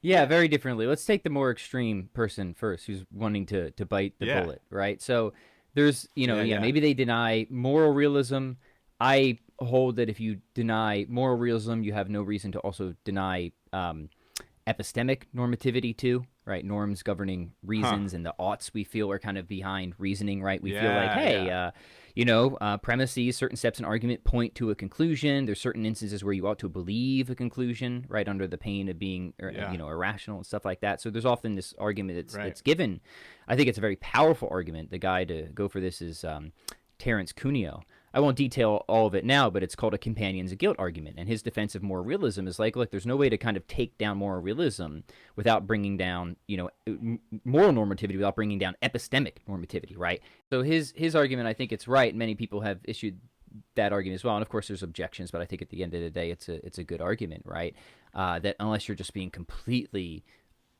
Yeah, very differently. Let's take the more extreme person first, who's wanting to bite the Yeah. bullet, right? So there's, Yeah. yeah, Yeah. maybe they deny moral realism. I hold that if you deny moral realism, you have no reason to also deny epistemic normativity too, right? Norms governing Huh. reasons and the oughts we feel are kind of behind reasoning, right? We feel like, Yeah. hey, Yeah. premises, certain steps in argument point to a conclusion. There's certain instances where you ought to believe a conclusion, right, under the pain of being, Yeah. irrational and stuff like that. So there's often this argument Right. that's given. I think it's a very powerful argument. The guy to go for this is Terence Cuneo. I won't detail all of it now, but it's called a companions of guilt argument. And his defense of moral realism is like, look, there's no way to kind of take down moral realism without bringing down, moral normativity without bringing down epistemic normativity, right? So his argument, I think it's right. Many people have issued that argument as well. And of course, there's objections, but I think at the end of the day, it's a good argument, right? That unless you're just being completely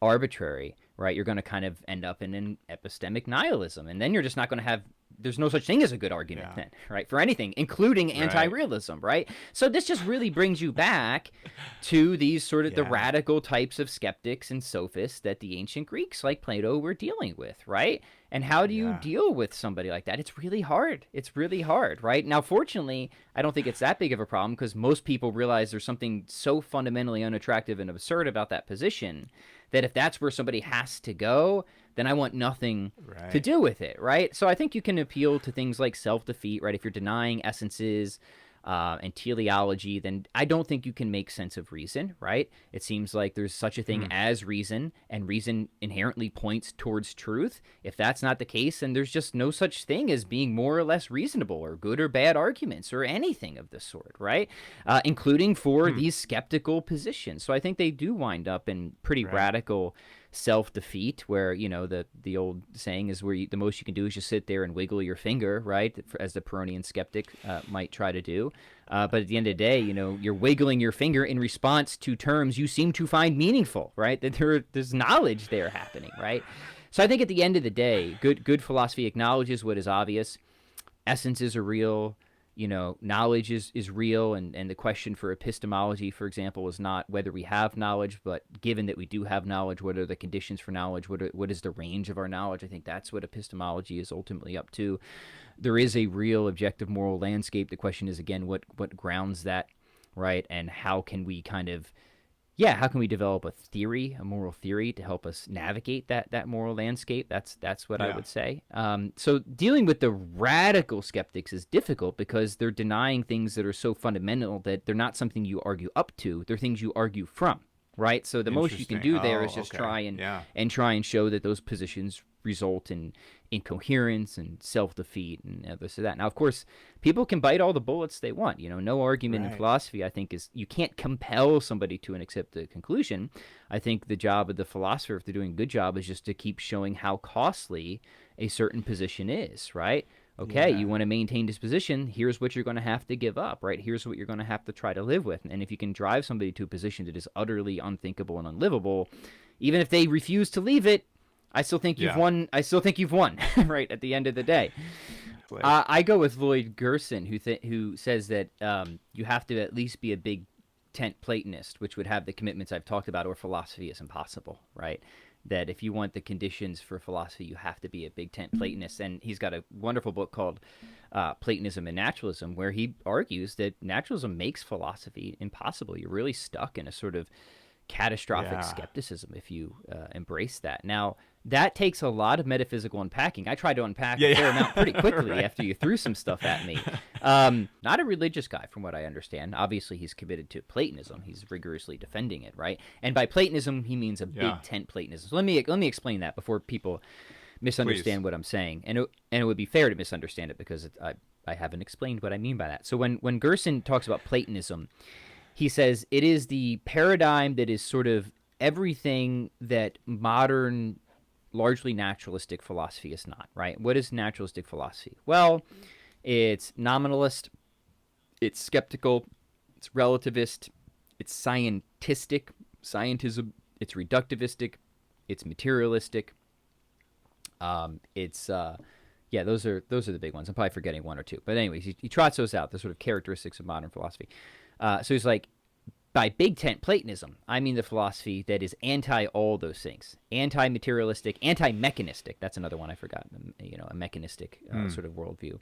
arbitrary, right, you're going to kind of end up in an epistemic nihilism, and then you're just not going to have. There's no such thing as a good argument Yeah. then, right, for anything, including Right. anti-realism, right? So this just really brings you back to these sort of the Yeah. radical types of skeptics and sophists that the ancient Greeks, like Plato, were dealing with, right? And how do you Yeah. deal with somebody like that? It's really hard. It's really hard, right? Now, fortunately, I don't think it's that big of a problem because most people realize there's something so fundamentally unattractive and absurd about that position that if that's where somebody has to go, then I want nothing to Right. do with it, right? So I think you can appeal to things like self defeat, right? If you're denying essences and teleology, then I don't think you can make sense of reason, right? It seems like there's such a thing Hmm. as reason, and reason inherently points towards truth. If that's not the case, then there's just no such thing as being more or less reasonable or good or bad arguments or anything of the sort, right? Including for Hmm. these skeptical positions. So I think they do wind up in pretty Right. radical self-defeat where the old saying is where the most you can do is just sit there and wiggle your finger, right, as the Pyrrhonian skeptic might try to do, but at the end of the day, you're wiggling your finger in response to terms you seem to find meaningful, right, that there's knowledge there happening, right? So I think at the end of the day, good philosophy acknowledges what is obvious. Essences are real, knowledge is real, and the question for epistemology, for example, is not whether we have knowledge, but given that we do have knowledge, what are the conditions for knowledge? What is the range of our knowledge? I think that's what epistemology is ultimately up to. There is a real objective moral landscape. The question is, again, what grounds that, right? And how can we kind of how can we develop a theory, a moral theory, to help us navigate that moral landscape? That's what I Yeah. would say. So dealing with the radical skeptics is difficult because they're denying things that are so fundamental that they're not something you argue up to; they're things you argue from. Right. So the most you can Interesting. do there is Oh, just okay. try and Yeah. try and show that those positions result in incoherence and self defeat and this or that. Now, of course, people can bite all the bullets they want. No argument in Right. philosophy, I think, is you can't compel somebody to accept a conclusion. I think the job of the philosopher, if they're doing a good job, is just to keep showing how costly a certain position is, right? Okay, you Yeah. want to maintain this position, here's what you're going to have to give up, right? Here's what you're going to have to try to live with. And if you can drive somebody to a position that is utterly unthinkable and unlivable, even if they refuse to leave it, I still think you've Yeah. won. I still think you've won, right? At the end of the day, Exactly. I go with Lloyd Gerson, who says that you have to at least be a big tent Platonist, which would have the commitments I've talked about, or philosophy is impossible, right? That if you want the conditions for philosophy, you have to be a big tent Platonist. And he's got a wonderful book called Platonism and Naturalism, where he argues that naturalism makes philosophy impossible. You're really stuck in a sort of catastrophic Yeah. skepticism if you embrace that. Now, that takes a lot of metaphysical unpacking. I tried to unpack Yeah. a fair amount pretty Yeah. quickly Right. after you threw some stuff at me. Not a religious guy, from what I understand. Obviously, he's committed to Platonism. He's rigorously defending it, right? And by Platonism, he means a Yeah. big tent Platonism. So let me explain that before people Please. misunderstand what I'm saying, and it would be fair to misunderstand it because I haven't explained what I mean by that. So when Gerson talks about Platonism, he says it is the paradigm that is sort of everything that modern, largely naturalistic philosophy is not, right? What is naturalistic philosophy? Well, it's nominalist, it's skeptical, it's relativist, it's scientism, it's reductivistic, it's materialistic. It's yeah, those are the big ones. I'm probably forgetting one or two, but anyways, he trots those out. The sort of characteristics of modern philosophy. So he's like, by big tent Platonism, I mean the philosophy that is anti all those things, anti-materialistic, anti-mechanistic. That's another one I forgot. A mechanistic sort of worldview.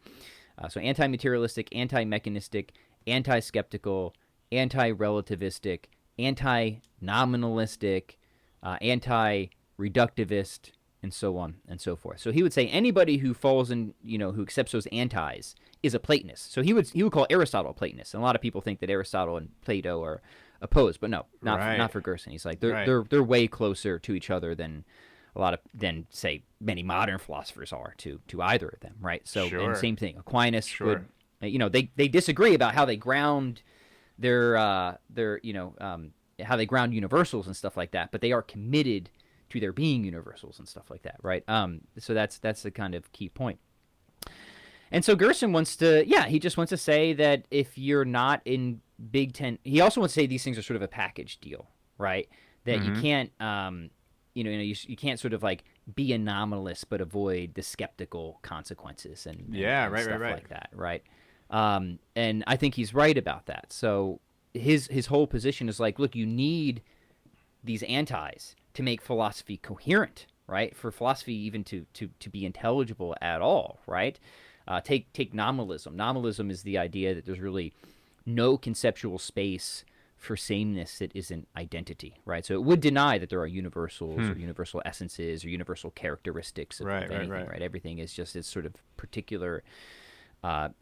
So anti-materialistic, anti-mechanistic, anti-skeptical, anti-relativistic, anti-nominalistic, anti-reductivist, and so on and so forth. So he would say anybody who falls in, who accepts those antis is a Platonist. So he would call Aristotle a Platonist. And a lot of people think that Aristotle and Plato are opposed, but no, not for Gerson. He's like they're way closer to each other than say many modern philosophers are to either of them, right? So and same thing. Aquinas would, they disagree about how they ground their how they ground universals and stuff like that, but they are committed to there being universals and stuff like that, right? So that's the kind of key point. And so Gerson he just wants to say that if you're not in big tent, he also wants to say these things are sort of a package deal, right? That you can't, you can't sort of like be a nominalist but avoid the skeptical consequences and stuff like that, right? And I think he's right about that. So his whole position is like, look, you need these antis to make philosophy coherent, right? For philosophy even to be intelligible at all, right? Take nominalism. Nominalism is the idea that there's really no conceptual space for sameness that isn't identity, right? So it would deny that there are universals or universal essences or universal characteristics of anything, right? Everything is just this sort of particular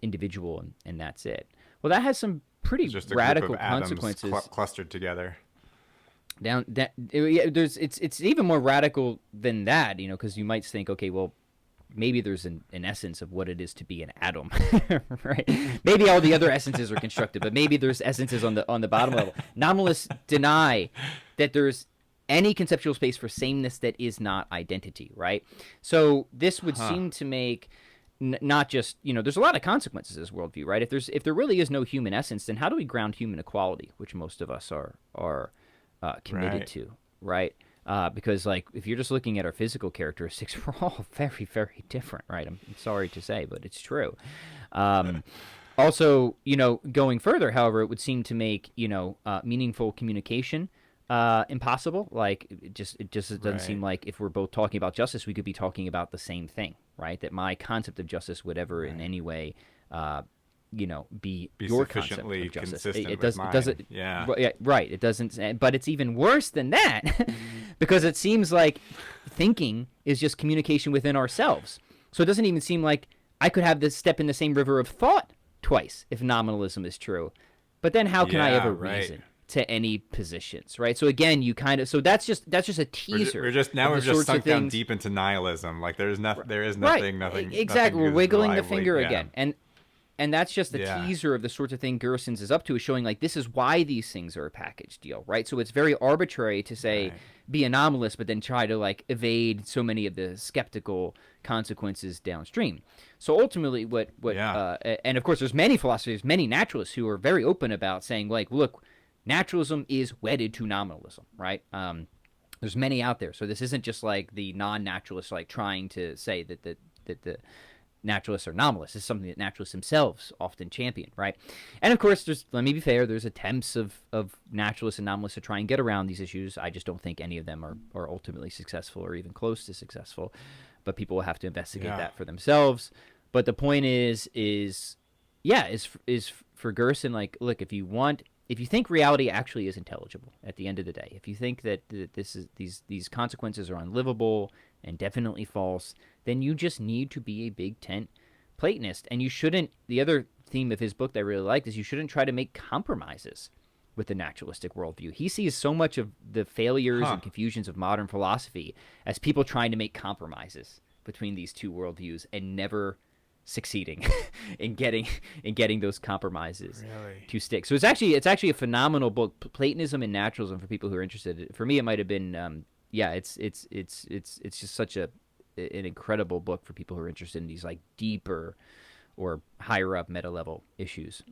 individual, and that's it. Well, that has some pretty radical consequences clustered together. It's even more radical than that, because you might think, okay, well, maybe there's an essence of what it is to be an atom, right? Maybe all the other essences are constructed, but maybe there's essences on the bottom level. Nominalists deny that there's any conceptual space for sameness that is not identity, right? So this would seem to make not just, there's a lot of consequences to this worldview, right? If there really is no human essence, then how do we ground human equality, which most of us are committed to, right? Because if you're just looking at our physical characteristics, we're all very, very different, right? I'm sorry to say, but it's true. Also, going further, however, it would seem to make, meaningful communication impossible. It just doesn't seem like if we're both talking about justice, we could be talking about the same thing, right? That my concept of justice would ever in any way be your concept of justice. It doesn't. Yeah. Right. It doesn't. But it's even worse than that, because it seems like thinking is just communication within ourselves. So it doesn't even seem like I could have this step in the same river of thought twice if nominalism is true. But then how can I ever reason to any positions, right? So again, that's just a teaser. We're just sunk down deep into nihilism. Like there is nothing. Exactly. We're wiggling the finger again, and that's just the teaser of the sorts of thing Gerson's is up to, is showing this is why these things are a package deal, right? So it's very arbitrary to say be anomalous, but then try to evade so many of the skeptical consequences downstream. So ultimately, and of course, there's many philosophers, many naturalists who are very open about saying look, naturalism is wedded to nominalism, right? There's many out there, so this isn't just the non-naturalists trying to say that the naturalists are nominalists. It's something that naturalists themselves often champion, right? And of course, let me be fair, there's attempts of naturalists and nominalists to try and get around these issues. I just don't think any of them are ultimately successful or even close to successful, but people will have to investigate that for themselves. But the point is for Gerson, look, if you think reality actually is intelligible at the end of the day, if you think that these consequences are unlivable and definitely false, then you just need to be a big tent Platonist. And you shouldn't, the other theme of his book that I really liked is you shouldn't try to make compromises with the naturalistic worldview. He sees so much of the failures and confusions of modern philosophy as people trying to make compromises between these two worldviews and never succeeding in getting those compromises to stick. So it's actually a phenomenal book, Platonism and Naturalism, for people who are interested. For me, it might have been it's just such an incredible book for people who are interested in these deeper or higher up meta level issues.